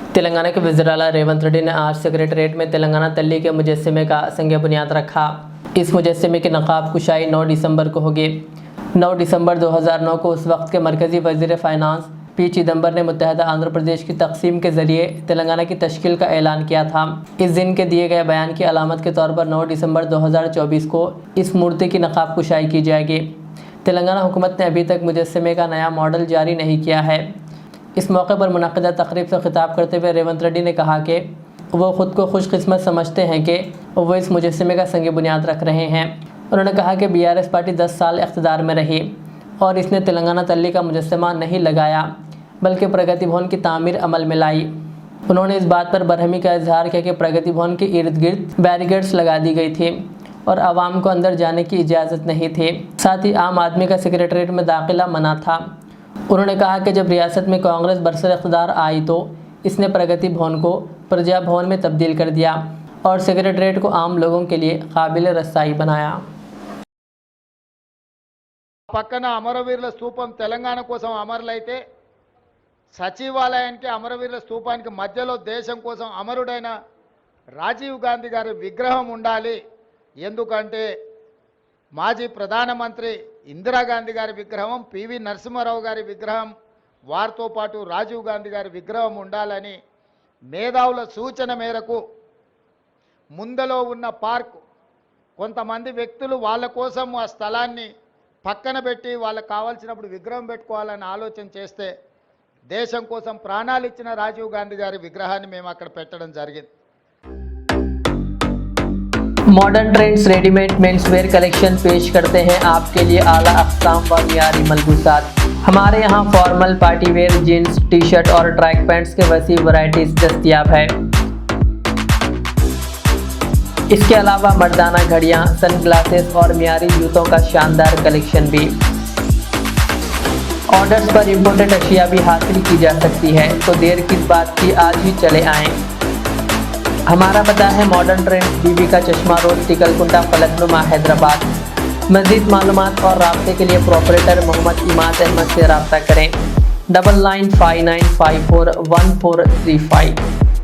तेलंगाना के वज़ीर-ए-आला रेवंत रेड्डी ने आज सेक्रेटरीट में तेलंगाना तल्ली के मुजस्समे का संग बुनियाद रखा। इस मुजस्समे की नकाब कुशाई 9 दिसंबर को होगी। 9 दिसंबर 2009 को उस वक्त के मरकज़ी वज़ीर फ़ाइनेंस पी चिदम्बर ने मुत्तहदा आंध्र प्रदेश की तकसीम के ज़रिए तेलंगाना की तश्कील का ऐलान किया था। इस दिन के दिए गए बयान की अलामत के तौर पर 9 दिसंबर 2024 को इस मूर्ति की नकाब कुशाई की जाएगी। तेलंगाना हुकूमत ने अभी तक मुजस्समे का नया मॉडल जारी नहीं किया है। इस मौके पर मुनक़्क़दा तक़रीब से खिताब करते हुए रेवंत रेड्डी ने कहा कि वो ख़ुद को खुशकिस्मत समझते हैं कि वो इस मुजस्समे का संग बुनियाद रख रहे हैं। उन्होंने कहा कि BRS पार्टी 10 साल इक़्तिदार में रही और इसने तेलंगाना तल्ली का मुजस्समा नहीं लगाया बल्कि प्रगति भवन की तामीर अमल में लाई। उन्होंने इस बात पर बरहमी का इजहार किया कि प्रगति भवन के इर्द गिर्द बैरिकेड्स लगा दी गई थी और आवाम को अंदर जाने की इजाज़त नहीं थी। साथ ही आम आदमी का सेक्रेटरीट में दाखिला मना था। उन्होंने कहा कि जब रियासत में कांग्रेस बरसर इक़्तिदार आई तो इसने प्रगति भवन को प्रजा भवन में तब्दील कर दिया और सेक्रेटरीट को आम लोगों के लिए काबिल रसाई बनाया। పక్కన అమరవీరుల స్తూపం తెలంగాణ కోసం అమరులైతే సచివాలయానికి అమరవీరుల స్తూపానికి మధ్యలో దేశం కోసం అమరుడైన రాజీవ్ గాంధీ గారి విగ్రహం ఉండాలి। ఎందుకంటే మాజీ ప్రధానమంత్రి ఇందిరాగాంధీ గారి విగ్రహం, పివి నరసింహారావు గారి విగ్రహం, వారితో పాటు రాజీవ్ గాంధీ గారి విగ్రహం ఉండాలని మేధావుల సూచన మేరకు ముందలో ఉన్న పార్క్ కొంతమంది వ్యక్తులు వాళ్ళ కోసం ఆ స్థలాన్ని పక్కన పెట్టి వాళ్ళకి కావాల్సినప్పుడు విగ్రహం పెట్టుకోవాలని ఆలోచన చేస్తే దేశం కోసం ప్రాణాలు ఇచ్చిన రాజీవ్ గాంధీ గారి విగ్రహాన్ని మేము అక్కడ పెట్టడం జరిగింది। Modern trends readymade men's wear collection पेश करते हैं आपके लिए आला अक़साम व मियारी मलबूसात। हमारे यहाँ formal party wear jeans, T shirt और ट्रैक पैंट्स के वसी वैरायटीज दस्तियाब है। इसके अलावा मर्दाना घड़ियाँ, सन ग्लासेस और मियारी जूतों का शानदार कलेक्शन भी। ऑर्डर्स पर इम्पोर्टेड अशिया भी हासिल की जा सकती है, तो देर किस बात की, आज ही चले आएँ। हमारा पता है मॉडर्न ट्रेंड्स, बीबी का चश्मा रोड, टिकलकुंटा, फलकनुमा, हैदराबाद। मज़ीद मालूमात और राब्ते के लिए प्रोपरेटर मोहम्मद इमाद अहमद से रब्ता करें। 9959541435।